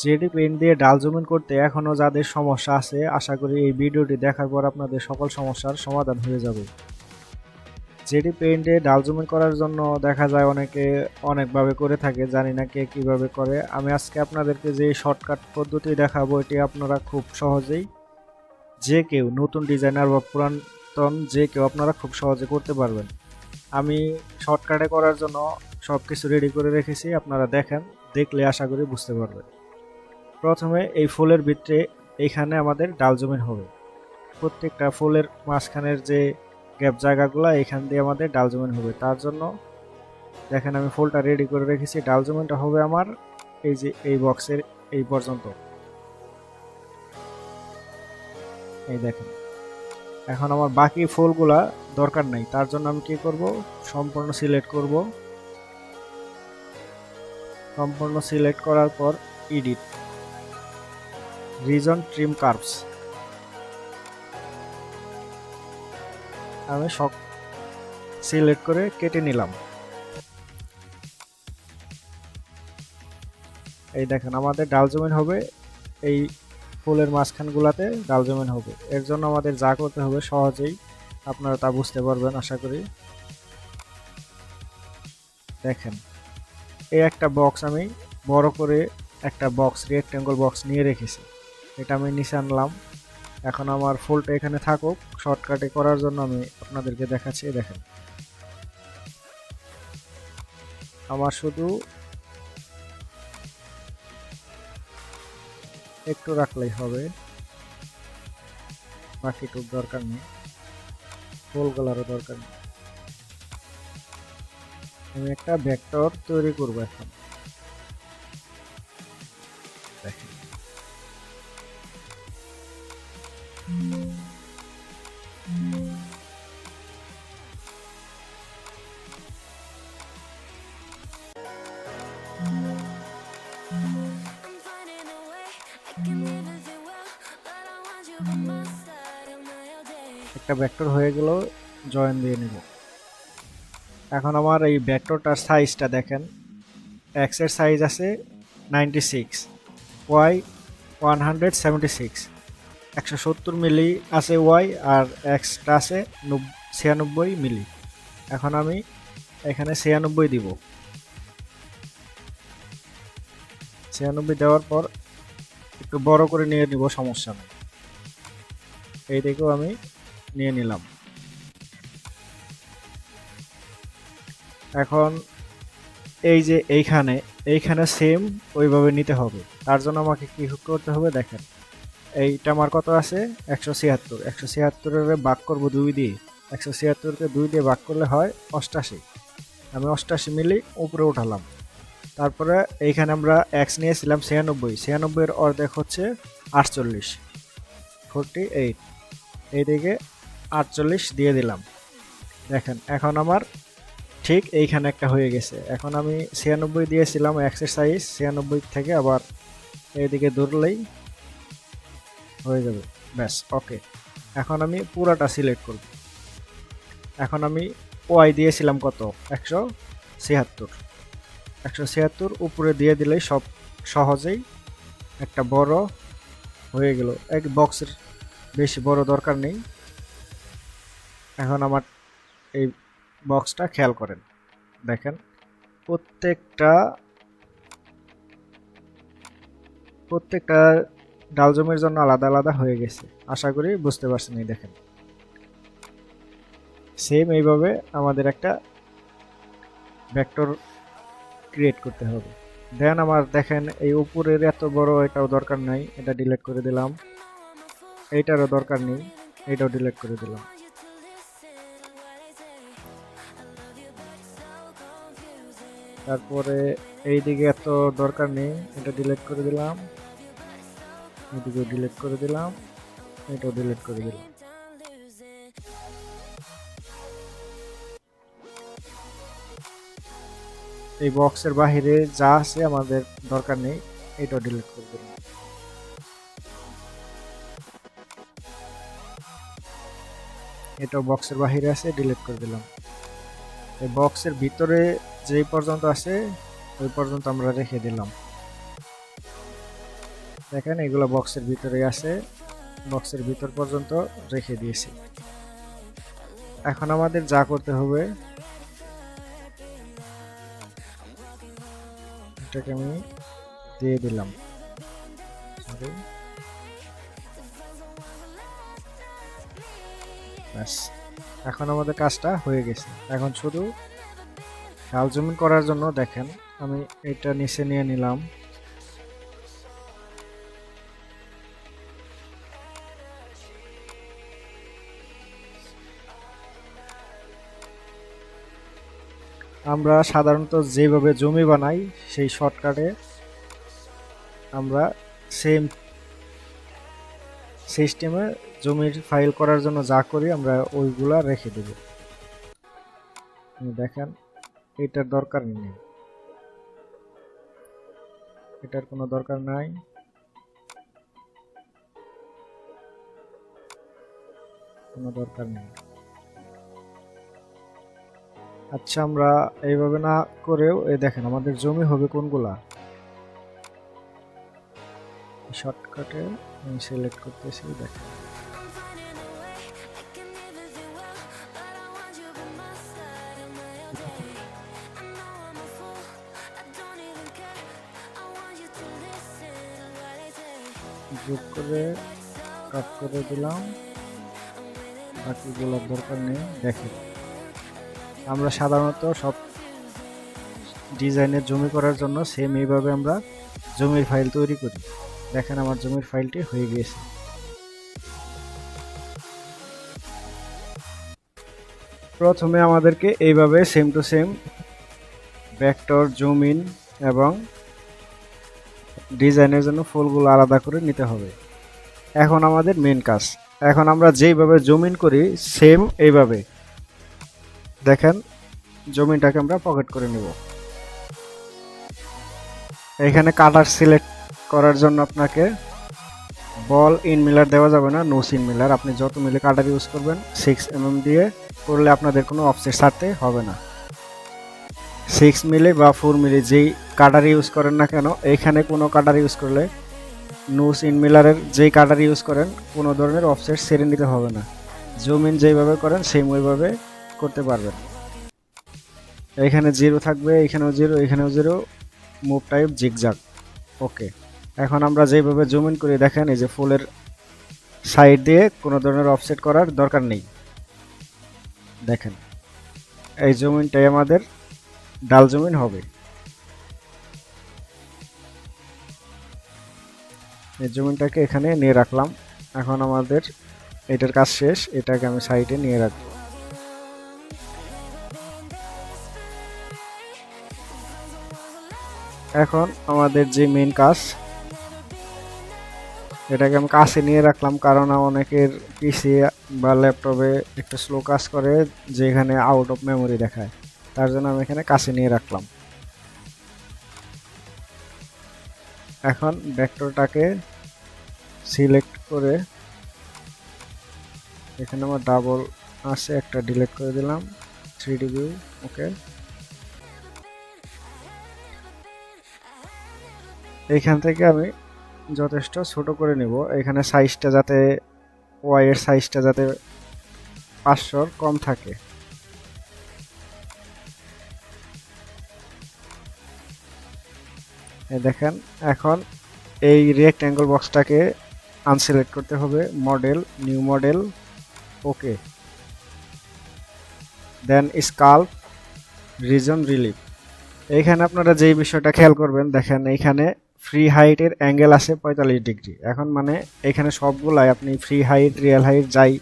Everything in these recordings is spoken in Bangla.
জেডি পেইন্ট দিয়ে ডাল জুমিন করতে এখনও যাদের সমস্যা আছে, আশা করি এই ভিডিওটি দেখার পর আপনাদের সকল সমস্যার সমাধান হয়ে যাবে। জেডি পেইন্টে ডাল জুমিন করার জন্য দেখা যায় অনেকে অনেকভাবে করে থাকে, জানি না কে কীভাবে করে। আমি আজকে আপনাদেরকে যে শর্টকাট পদ্ধতি দেখাবো, এটি আপনারা খুব সহজেই যে কেউ, নতুন ডিজাইনার বা পুরাতন যে কেউ, আপনারা খুব সহজে করতে পারবেন। আমি শর্টকাটে করার জন্য সব কিছু রেডি করে রেখেছি, আপনারা দেখেন, দেখলে আশা করি বুঝতে পারবেন। প্রথমে এই ফুলের ভিতরে এইখানে আমাদের ডাল জমিন হবে। প্রত্যেকটা ফুলের মাঝখানের যে গ্যাপ জায়গাগুলো, এখান দিয়ে আমাদের ডাল জমিন হবে। তার জন্য দেখেন আমি ফুলটা রেডি করে রেখেছি। ডাল জমিনটা হবে আমার এই যে এই বক্সের এই পর্যন্ত, এই দেখেন। এখন আমার বাকি ফুলগুলা দরকার নাই, তার জন্য আমি কি করব, সম্পূর্ণ সিলেক্ট করব। সম্পূর্ণ সিলেক্ট করার পর এডিট, রিজন ট্রিম কার্ভস, আমি সব সিলেক্ট করে কেটে নিলাম। এই দেখেন আমাদের ডাল জমিন হবে, এই ফুলের মাঝখানগুলাতে ডাল জমিন হবে। এর জন্য আমাদের যা করতে হবে সহজেই আপনারা তা বুঝতে পারবেন আশা করি। দেখেন এই একটা বক্স আমি বড় করে একটা বক্স, রেক্ট্যাঙ্গল বক্স নিয়ে রেখেছি, এটা আমি নিচে আনলাম। এখন আমার ফুলটা এখানে থাকুক, শর্টকাটে করার জন্য আমি আপনাদেরকে দেখাচ্ছি। দেখেন আমার শুধু একটু রাখলেই হবে, বাকিটুক দরকার নেই, ফুলগুলারও দরকার নেই। আমি একটা ভেক্টর তৈরি করব এখন। দেখেন একটা ভেক্টর হয়ে গেল, জয়েন দিয়ে নিব। এখন আমার এই ভেক্টরটার সাইজটা দেখেন, এক্স এর সাইজ আছে 96, ওয়াই 176, 170 মিলি আছে ওয়াই, আর এক্সটা আছে 96 মিলি। এখন আমি এখানে 96 দিব। 96 দেওয়ার পর একটু বড় করে নিয়ে নিব, সমস্যা নেই। এই দিকেও আমি নিয়ে নিলাম। এখন এই যে এইখানে সেম ওইভাবে নিতে হবে। তার জন্য আমাকে কি করতে হবে, দেখেন এইটা আমার কত আছে 176, 176-এর ভাগ করবো 2 দিয়ে, 176-কে 2 দিয়ে ভাগ করলে হয় 88। আমি 88 মিলি উপরে উঠালাম। তারপরে এইখানে আমরা এক্স নিয়েছিলাম 96, 96-এর অর্ধেক হচ্ছে 48, 48, এইদিকে 48 দিয়ে দিলাম। দেখেন এখন আমার ঠিক এইখানে একটা হয়ে গেছে। এখন আমি 96 দিয়েছিলাম এক্সারসাইজ, 96 থেকে আবার এইদিকে ধরলেই হয়ে যাবে, ব্যাস ওকে। এখন আমি পুরাটা সিলেক্ট করব। এখন আমি ওয়াই দিয়েছিলাম কত, 176, 176 উপরে দিয়ে দিলেই সব সহজেই একটা বড় হয়ে গেল। এক বক্সের বেশি বড় দরকার নেই। এখন আমার এই বক্সটা খেয়াল করেন, দেখেন প্রত্যেকটা ডাল জমির জন্য আলাদা আলাদা হয়ে গেছে, আশা করি বুঝতে পারছেন। এই দেখেন সেম এইভাবে আমাদের একটা ভেক্টর ক্রিয়েট করতে হবে। দেন আমার দেখেন এই উপরের এত বড়, এটাও দরকার নাই, এটা ডিলিট করে দিলাম। এইটারও দরকার নেই, এটাও ডিলিট করে দিলাম। তারপরে এইদিকে এত দরকার নেই, এটা ডিলিট করে দিলাম, এদিকে ডিলিট করে দিলাম, এটাও ডিলিট করে দিলাম। এই বক্সের বাহিরে যা আছে আমাদের দরকার নেই, এটাও ডিলিট করে দিলাম। এটাও বক্সের বাহিরে আছে, ডিলিট করে দিলাম। এই বক্সের ভিতরে যেই পর্যন্ত আছে ওই পর্যন্ত আমরা রেখে দিলাম। দেখেন এগুলো বক্সের ভিতরে আছে, বক্সের ভিতর পর্যন্ত রেখে দিয়েছি। এখন আমাদের যা করতে হবে, এটাকে আমি দিয়ে দিলাম। ব্যাস, এখন আমাদের কাজটা হয়ে গেছে। এখন শুধু ঢাল জমিন করার জন্য দেখেন আমি এটা নিচে নিয়ে নিলাম। আমরা সাধারণত যেভাবে জমি বানাই সেই শর্টকাটে আমরা সেম সিস্টেমে জমির ফাইল করার জন্য যা করি আমরা ওইগুলা রেখে দেব। দেখেন এটার দরকার নেই, এটার কোনো দরকার নাই, কোনো দরকার নেই। আচ্ছা, আমরা এইভাবে না করেও এই দেখেন আমাদের জমি হবে কোনগুলা, শর্টকাটে আমি সিলেক্ট করতেছি। দেখেন যোগ করে কাট করে দিলাম, বাকিগুলোর দরকার নেই। দেখেন আমরা সাধারণত সব ডিজাইনের জমি করার জন্য সেম এইভাবে আমরা জমির ফাইল তৈরি করি। দেখেন আমার জমির ফাইলটি হয়ে গিয়েছে। প্রথমে আমাদেরকে এইভাবে same to same vector, zoom in এবং ডিজাইনের জন্য ফুলগুলো আলাদা করে নিতে হবে। এখন আমাদের মেন কাজ, এখন আমরা যেইভাবে জুম ইন করি সেম এইভাবে দেখেন জমিনটাকে আমরা পকেট করে নেব। এখানে কালার সিলেক্ট করার জন্য আপনাকে বল ইন মিলার দেওয়া যাবে না, নো সিন মিলার। আপনি যত মিলে কাটার ইউজ করবেন 6 mm দিয়ে করলে আপনাদের কোনো অফসেট ছাড়তে হবে না। 6 মিলি বা 4 মিলি যেই কাটার ইউজ করেন না কেন, এখানে কোনো কাটার ইউজ করলে নো সিন মিলারের যেই কাটার ইউজ করেন কোনো ধরনের অফসেট ছেড়ে নিতে হবে না। জুম ইন যেইভাবে করেন সেম ওইভাবে করতে পারবেন। এখানে 0 থাকবে, এখানেও 0, এখানেও 0, মুভ টাইপ জিগজাগ। ওকে, এখন আমরা যেভাবে জুম ইন করে দেখেন এই যে ফুলের সাইড দিয়ে কোনো ধরনের অফসেট করার দরকার নেই। দেখেন এই জুম ইনটাই আমাদের ডাল জুম ইন হবে। এই জুম ইনটাকে এখানে নিয়ে রাখলাম। এখন আমাদের এটার কাজ শেষ, এটাকে আমি সাইডে নিয়ে রাখবো। এখন আমাদের যে মেইন কাজ, এটাকে আমি কাছে নিয়ে রাখলাম কারণ অনেকের পিসি বা ল্যাপটপে একটু স্লো কাজ করে, যেখানে আউট অফ মেমোরি দেখায়, তার জন্য আমি এখানে কাছে নিয়ে রাখলাম। এখন ভেক্টরটাকে সিলেক্ট করে এখানে আমার ডাবল আছে, একটা ডিলিট করে দিলাম, 3D ভিউ। ওকে, এইখান থেকে আমি যথেষ্ট ছোট করে নিব। এখানে সাইজটা যাতে ওয়াই এর সাইজটা যাতে 500 কম থাকে। দেখেন এখন এই রেক্ট্যাঙ্গল বক্সটাকে আনসিলেক্ট করতে হবে, মডেল, নিউ মডেল, ওকে, দেন স্কাল্প, রিজন, রিলিফ। এইখানে আপনারা যেই বিষয়টা খেয়াল করবেন, দেখেন এইখানে ফ্রি হাইটের অ্যাঙ্গেল আছে 45 ডিগ্রি। এখন মানে এখানে সবগুলাই আপনি ফ্রি হাইট, রিয়েল হাইট যাই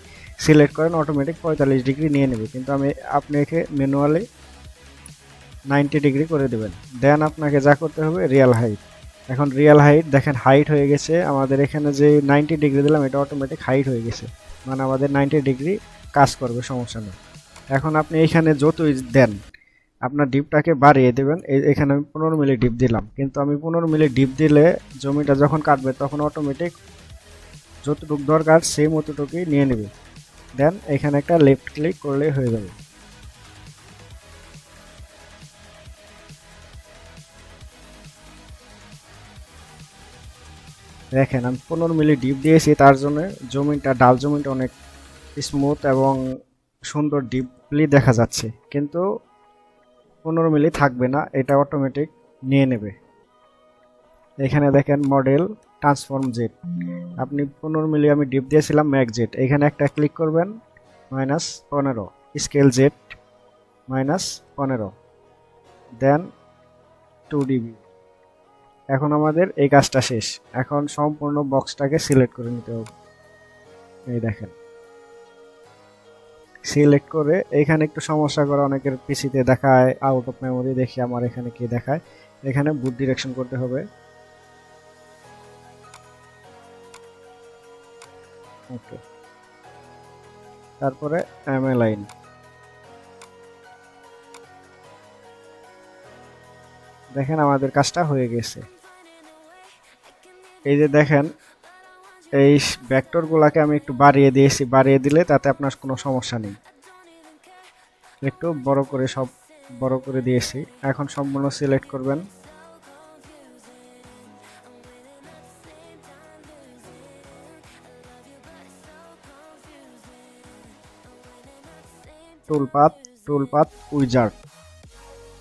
সিলেক্ট করেন অটোমেটিক 45 ডিগ্রি নিয়ে নেবে, কিন্তু আপনি একে ম্যানুয়ালি 90 ডিগ্রি করে দেবেন। দেন আপনাকে যা করতে হবে রিয়েল হাইট। এখন রিয়েল হাইট দেখেন হাইট হয়ে গেছে আমাদের, এখানে যে 90 ডিগ্রি দিলাম এটা অটোমেটিক হাইট হয়ে গেছে, মানে আমাদের 90 ডিগ্রি কাজ করবে, সমস্যা নেই। এখন আপনি এইখানে যতই দেন আপনার ডিপটাকে বাড়িয়ে দেবেন। এখানে আমি 15 মিলি ডিপ দিলাম, কিন্তু আমি 15 মিলি ডিপ দিলে জমিটা যখন কাটবে তখন অটোমেটিক যতটুকু দরকার সেম অতটুকুই নিয়ে নেবে। দেন এখানে একটা লেফট ক্লিক করলেই হয়ে যাবে। দেখেন আমি 15 মিলি ডিপ দিয়েছি, তার জন্য জমিনটা ডাল জমিনটা অনেক স্মুথ এবং সুন্দর ডিপলি দেখা যাচ্ছে, কিন্তু 15 মিলি থাকবে না, এটা অটোমেটিক নিয়ে নেবে। এখানে দেখেন মডেল ট্রান্সফর্ম জেট, আপনি 15 মিলি আমি ডিপ দিয়েছিলাম ম্যাক জেট, এখানে একটা ক্লিক করবেন, -15 স্কেল জেট -15, দেন 2 dB। এখন আমাদের এই কাজটা শেষ, এখন সম্পূর্ণ বক্সটাকে সিলেক্ট করে নিতে হবে। এই দেখেন সিলেক্ট করে এখানে একটু সমস্যা করে, অনেকের পিসিতে দেখায় আউট অফ মেমোরি, দেখি আমার এখানে কি দেখায়। এখানে বুট ডিরেকশন করতে হবে, ওকে, তারপরে এমএলাইন। দেখেন আমাদের কাজটা হয়ে গেছে। এই যে দেখেন এই ভেক্টরগুলোকে আমি একটু বাড়িয়ে দিয়েছি, বাড়িয়ে দিলে তাতে আপনার কোনো সমস্যা নেই। একটু বড় করে সব বড় করে দিয়েছি, এখন সম্পূর্ণ সিলেক্ট করবেন। টুলপাথ উইজার্ড,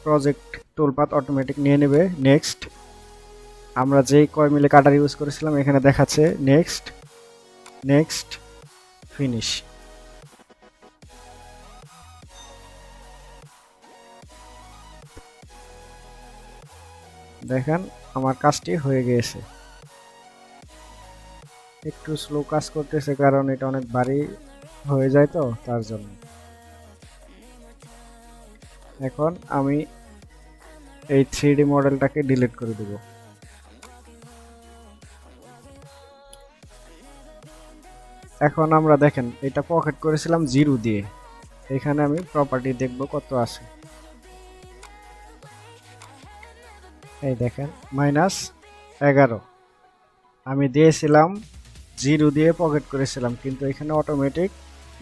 প্রজেক্ট টুলপাথ অটোমেটিক নিয়ে নেবে। নেক্সট, আমরা যেই কয় মিলি কাটার ইউজ করেছিলাম এখানে দেখাচ্ছে নেক্সট ফিনিশ। দেখেন আমার কাজটি হয়ে গিয়েছে। একটু স্লো কাজ করতেছে কারণ এটা অনেক ভারী হয়ে যায় তো, তার জন্য। এখন আমি এই 3D মডেলটাকে ডিলিট করে দেব। এখন আমরা দেখেন এটা পকেট করেছিলাম 0 দিয়ে, এখানে আমি প্রপার্টি দেখব কত আছে। এই দেখেন -11 আমি দিয়েছিলাম 0 দিয়ে পকেট করেছিলাম, কিন্তু এখানে অটোমেটিক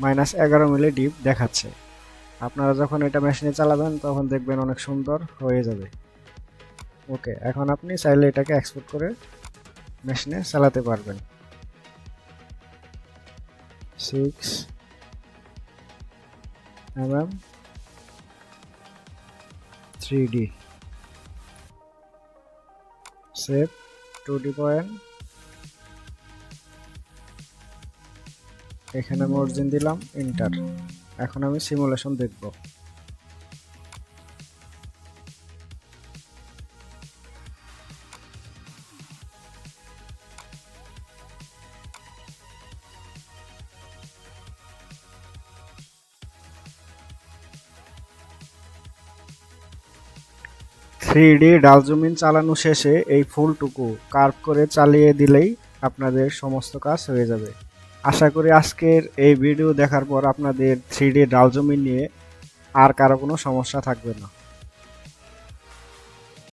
-11 মিলি ডিপ দেখাচ্ছে। আপনারা যখন এটা মেশিনে চালাবেন তখন দেখবেন অনেক সুন্দর হয়ে যাবে। ওকে, এখন আপনি চাইলে এটাকে এক্সপোর্ট করে মেশিনে চালাতে পারবেন। 6 mm 3D save 2D point, এখানে মার্জিন দিলাম, এন্টার। এখন আমি সিমুলেশন দেখব। থ্রি ডাল জুমিন চালানো শেষে এই ফুলটুকু কার্ভ করে চালিয়ে দিলেই আপনাদের সমস্ত কাজ হয়ে যাবে। আশা করি আজকের এই ভিডিও দেখার পর আপনাদের 3D ডাল জুমিন নিয়ে আর কারো কোনো সমস্যা থাকবে না।